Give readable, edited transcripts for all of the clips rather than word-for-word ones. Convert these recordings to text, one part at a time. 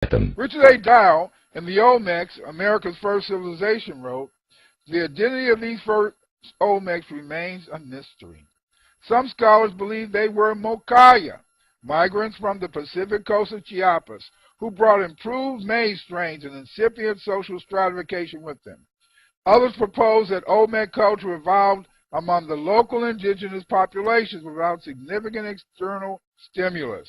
them. Richard A. Dowell, in the Olmecs, America's First Civilization, wrote, "The identity of these first Olmecs remains a mystery. Some scholars believe they were Mocaya, migrants from the Pacific coast of Chiapas, who brought improved maize strains and incipient social stratification with them. Others propose that Olmec culture evolved among the local indigenous populations without significant external stimulus.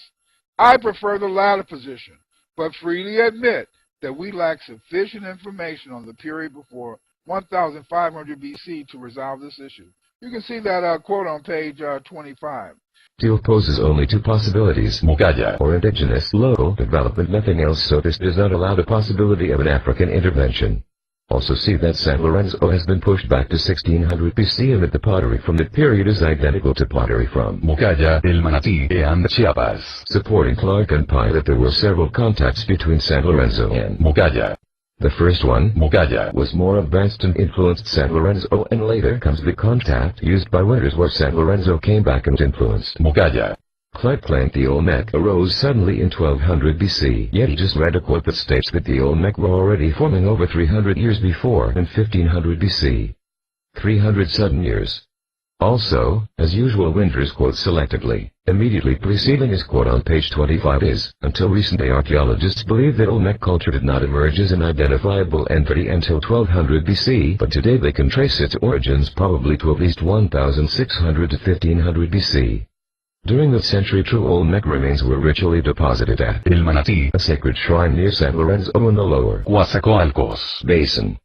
I prefer the latter position, but freely admit that we lack sufficient information on the period before 1500 BC to resolve this issue." You can see that quote on page 25. Deal poses only two possibilities: Mocaya or indigenous local development, nothing else, so this does not allow the possibility of an African intervention. Also see that San Lorenzo has been pushed back to 1600 BC and that the pottery from that period is identical to pottery from Mocaya, El Manatí, and Chiapas, supporting Clark and Pye that there were several contacts between San Lorenzo and Mocaya. The first one, Mocaya, was more advanced and influenced San Lorenzo, and later comes the contact used by Winters where San Lorenzo came back and influenced Mocaya. Clyde claimed the Olmec arose suddenly in 1200 BC, yet he just read a quote that states that the Olmec were already forming over 300 years before in 1500 BC. 300 sudden years. Also, as usual, Winters quotes selectively. Immediately preceding his quote on page 25 is, "Until recently archaeologists believed that Olmec culture did not emerge as an identifiable entity until 1200 BC, but today they can trace its origins probably to at least 1600 to 1500 BC. During that century, true Olmec remains were ritually deposited at El Manatí, a sacred shrine near San Lorenzo in the lower Coatzacoalcos basin.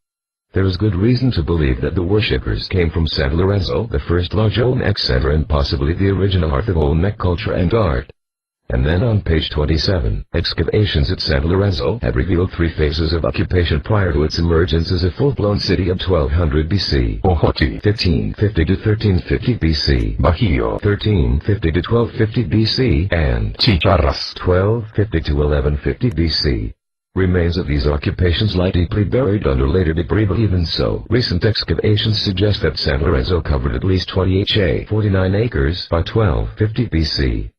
There is good reason to believe that the worshippers came from San Lorenzo, the first large Olmec center and possibly the original hearth of Olmec culture and art." And then on page 27, excavations at San Lorenzo had revealed three phases of occupation prior to its emergence as a full-blown city of 1200 BC. Ojoti, 1550 to 1350 BC. Bajío, 1350 to 1250 BC. And Chicharras, 1250 to 1150 BC. Remains of these occupations lie deeply buried under later debris, but even so, recent excavations suggest that San Lorenzo covered at least 20 ha 49 acres by 1250 BC.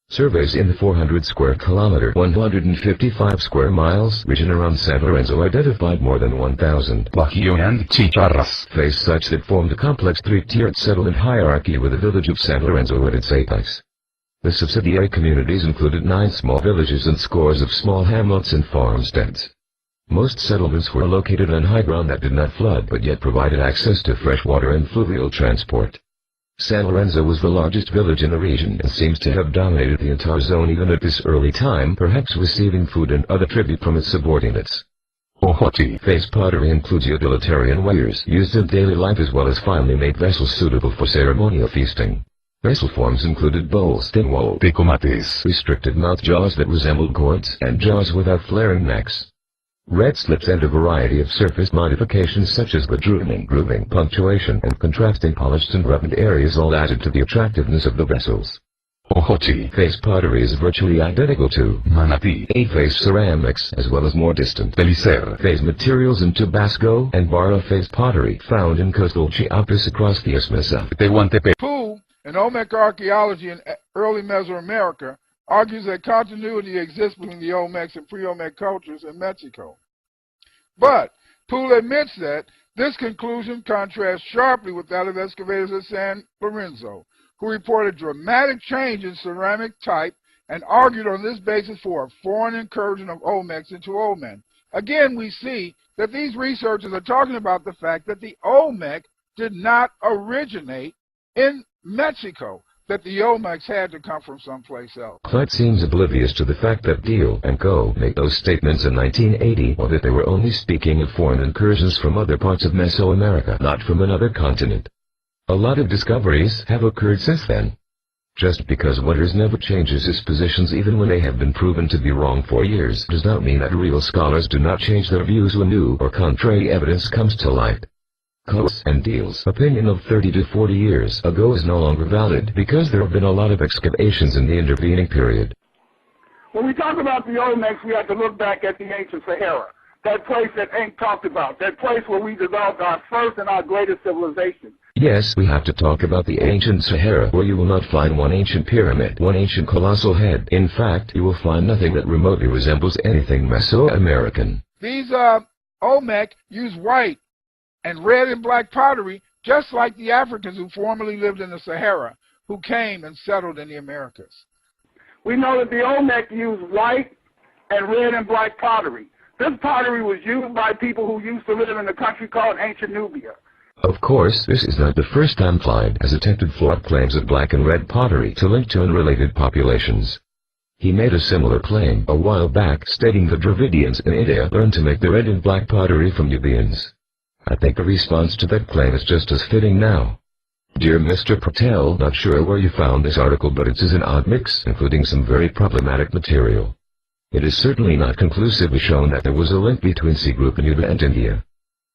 Surveys in the 400 square kilometer 155 square miles region around San Lorenzo identified more than 1,000 Bajío and Chicharras face such that formed a complex three-tiered settlement hierarchy with the village of San Lorenzo at its apex. The subsidiary communities included 9 small villages and scores of small hamlets and farmsteads. Most settlements were located on high ground that did not flood but yet provided access to fresh water and fluvial transport. San Lorenzo was the largest village in the region and seems to have dominated the entire zone even at this early time, perhaps receiving food and other tribute from its subordinates. Ojoti face pottery includes utilitarian wares used in daily life as well as finely made vessels suitable for ceremonial feasting. Vessel forms included bowls, tinwall, picomates, restricted mouth jars that resembled gourds, and jars without flaring necks. Red slips and a variety of surface modifications such as grooving, punctuation, and contrasting polished and rubbed areas all added to the attractiveness of the vessels. Ojoti face pottery is virtually identical to Manatí face ceramics, as well as more distant Belicer face materials in Tabasco and Barra face pottery found in coastal Chiapas across the Isthmus of Tehuantepec. Poole, in Olmec archaeology in early Mesoamerica, argues that continuity exists between the Olmecs and pre-Olmec cultures in Mexico. But Poole admits that this conclusion contrasts sharply with that of excavators at San Lorenzo, who reported dramatic change in ceramic type and argued on this basis for a foreign incursion of Olmecs into Olmen. Again, we see that these researchers are talking about the fact that the Olmec did not originate in Mexico, that the Olmecs had to come from someplace else. Clyde seems oblivious to the fact that Deal and Co. made those statements in 1980, or that they were only speaking of foreign incursions from other parts of Mesoamerica, not from another continent. A lot of discoveries have occurred since then. Just because Winters never changes his positions even when they have been proven to be wrong for years, does not mean that real scholars do not change their views when new or contrary evidence comes to light. Co.'s and Deal's opinion of 30 to 40 years ago is no longer valid because there have been a lot of excavations in the intervening period. When we talk about the Olmecs, we have to look back at the ancient Sahara, that place that ain't talked about, that place where we developed our first and our greatest civilization. Yes, we have to talk about the ancient Sahara, where you will not find one ancient pyramid, one ancient colossal head. In fact, you will find nothing that remotely resembles anything Mesoamerican. These Olmec use white and red and black pottery, just like the Africans who formerly lived in the Sahara, who came and settled in the Americas. We know that the Olmec used white and red and black pottery. This pottery was used by people who used to live in a country called ancient Nubia. Of course, this is not the first time Clyde has attempted flawed claims of black and red pottery to link to unrelated populations. He made a similar claim a while back, stating the Dravidians in India learned to make the red and black pottery from Nubians. I think the response to that claim is just as fitting now. Dear Mr. Patel, not sure where you found this article, but it is an odd mix, including some very problematic material. It is certainly not conclusively shown that there was a link between C group in Nuba and India.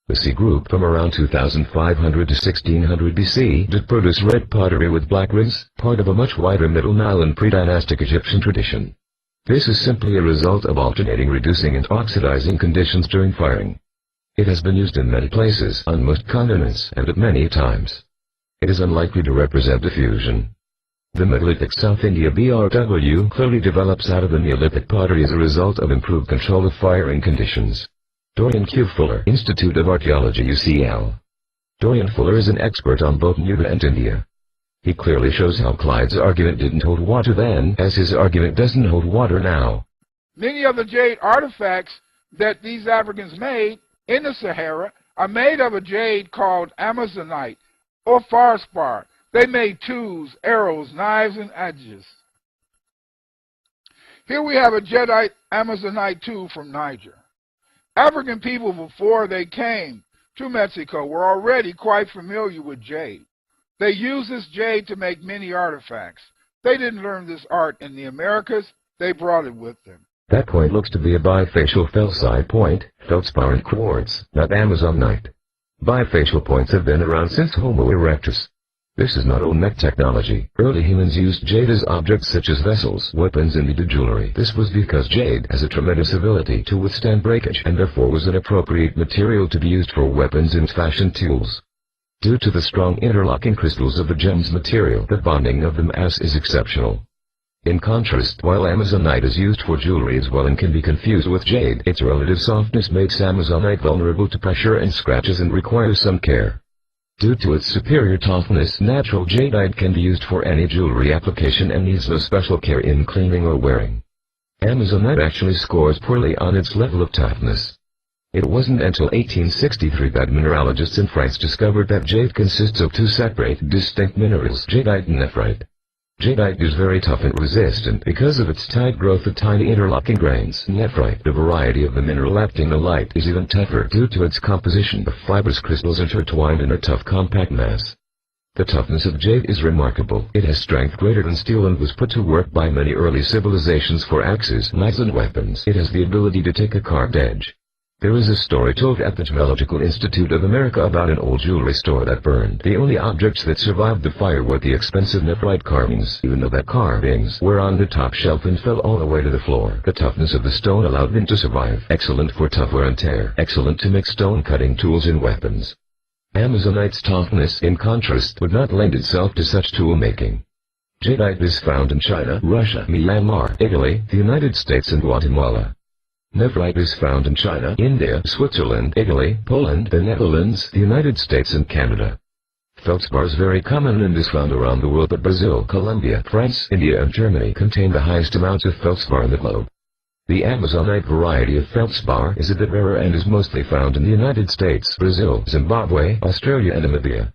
The C group from around 2500 to 1600 BC did produce red pottery with black rings, part of a much wider Middle Nile and pre-dynastic Egyptian tradition. This is simply a result of alternating reducing and oxidizing conditions during firing. It has been used in many places on most continents and at many times. It is unlikely to represent diffusion. The Megalithic South India BRW clearly develops out of the Neolithic pottery as a result of improved control of firing conditions. Dorian Q. Fuller, Institute of Archaeology, UCL. Dorian Fuller is an expert on both Nuba and India. He clearly shows how Clyde's argument didn't hold water then, as his argument doesn't hold water now. Many of the jade artifacts that these Africans made in the Sahara are made of a jade called Amazonite or feldspar. They made tools, arrows, knives, and edges. Here we have a jadeite Amazonite tool from Niger. African people, before they came to Mexico, were already quite familiar with jade. They used this jade to make many artifacts. They didn't learn this art in the Americas, they brought it with them. That point looks to be a bifacial felside point, feldspar and quartz, not Amazonite. Bifacial points have been around since Homo erectus. This is not Olmec technology. Early humans used jade as objects such as vessels, weapons, and even jewelry. This was because jade has a tremendous ability to withstand breakage and therefore was an appropriate material to be used for weapons and fashion tools. Due to the strong interlocking crystals of the gem's material, the bonding of the mass is exceptional. In contrast, while Amazonite is used for jewelry as well and can be confused with jade, its relative softness makes Amazonite vulnerable to pressure and scratches and requires some care. Due to its superior toughness, natural jadeite can be used for any jewelry application and needs no special care in cleaning or wearing. Amazonite actually scores poorly on its level of toughness. It wasn't until 1863 that mineralogists in France discovered that jade consists of two separate, distinct minerals, jadeite and nephrite. Jadeite is very tough and resistant because of its tight growth of tiny interlocking grains. Nephrite, the variety of the mineral acting alike, is even tougher due to its composition of fibrous crystals intertwined in a tough compact mass. The toughness of jade is remarkable. It has strength greater than steel and was put to work by many early civilizations for axes, knives, and weapons. It has the ability to take a carved edge. There is a story told at the Gemological Institute of America about an old jewelry store that burned. The only objects that survived the fire were the expensive nephrite carvings, even though the carvings were on the top shelf and fell all the way to the floor. The toughness of the stone allowed them to survive. Excellent for tough wear and tear. Excellent to make stone cutting tools and weapons. Amazonite's toughness, in contrast, would not lend itself to such tool making. Jadeite is found in China, Russia, Myanmar, Italy, the United States, and Guatemala. Nephrite is found in China, India, Switzerland, Italy, Poland, the Netherlands, the United States, and Canada. Feldspar is very common and is found around the world, but Brazil, Colombia, France, India, and Germany contain the highest amounts of feldspar in the globe. The Amazonite variety of feldspar is a bit rarer and is mostly found in the United States, Brazil, Zimbabwe, Australia, and Namibia.